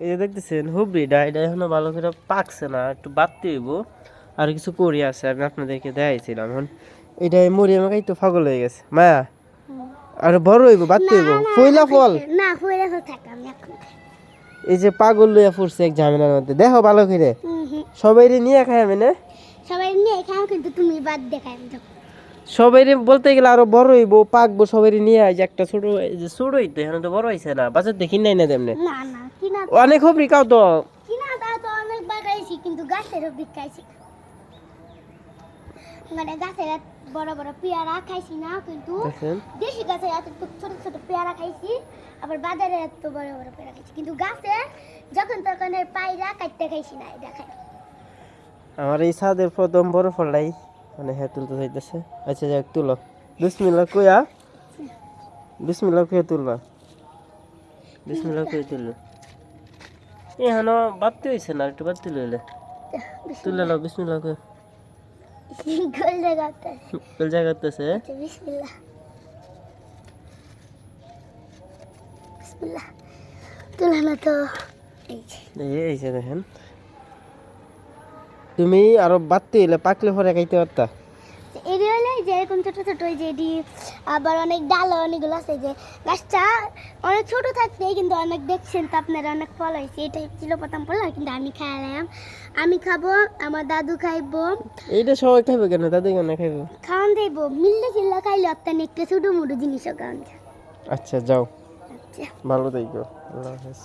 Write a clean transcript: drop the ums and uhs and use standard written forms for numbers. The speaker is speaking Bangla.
এই যে দেখতেছেন হুবড়িটা এটা এখনো ভালো করে পাকছে না, একটু বাড়তে হইব। আর কিছু করি আছে, আমি আপনাদেরকে দেখাইছিলাম। এখন এটা মরিয়া মাখাই তো পাগল হয়ে গেছে মায়া। আর বড় হইব, বাড়তে হইব, ফইলা ফল না ফইলা ফল থাক, আমি এখন এই যে পাগল লইয়া পড়ছে এক ঝামেলার মধ্যে, দেখো ভালো করে সবাই নিয়ে খাই আমি না, সবাই নিয়ে খাও, কিন্তু তুমি বাদ দেখাই সবাই বলতে গেলে আরো বড় হইব, পাকবো, সবাই নিয়ে আই যে একটা ছোট, এই যে ছোট হইতো এখন তো বড় হইছে না, বাজার দেখি নাই না তেমনি না না কিনা অনেক হবরি কাও তো কিনা দাও তো অনেক বাগাইছি, কিন্তু গাছের বিক খাইছি, মানে গাছের বড় বড় পেয়ারা খাইছি না, কিন্তু দেশি গাছের এত ছোট ছোট পেয়ারা খাইছি, আবার বাজারে এত বড় বড় পেয়ারা খাইছি, কিন্তু গাছে যখন তখন পায়রা কাটতে খাইছি না, এটা খাই। আমার এই ছাদের প্রথম বড় ফলটাই মানে হ্যাঁ তুলতে চাইতেছে। আচ্ছা যাক তুলো, বিসমিল্লাহ কইয়া, বিসমিল্লাহ কইয়া তুলবা, বিসমিল্লাহ কইয়া তুললো। এখনো বাড়তে হয়েছে না, একটু বাড়তে লইলে তুলে নাও, বিসমিল্লাহ কইয়া। গোল জায়গা করতেছে। বিসমিল্লাহ বিসমিল্লাহ তুলানো তো এই যে দেখেন, তুমি আরো বাড়তে হইলে পাকলে পরে খাইতে পারতা। এটি হলে যে এরকম ছোট ছোট, ওই যে এটি আবার অনেক ডাল অনেকগুলো আছে, যে গাছটা অনেক ছোট থাকতেই কিন্তু অনেক দেখছেন তো আপনারা, অনেক ফল হয়েছে। এটাই ছিল প্রথম ফল, কিন্তু আমি খাইলাম, আমি খাবো, আমার দাদু খাইবো। এইটা সবাই খাইবে কেন, দাদু কেন খাইবো? খাওয়ান দেবো, মিললে চিল্লা খাইলে আপনার একটু ছোটো মোটো জিনিসও খাওয়ান। আচ্ছা যাও, আচ্ছা ভালো থাকো, আল্লাহ হাফেজ।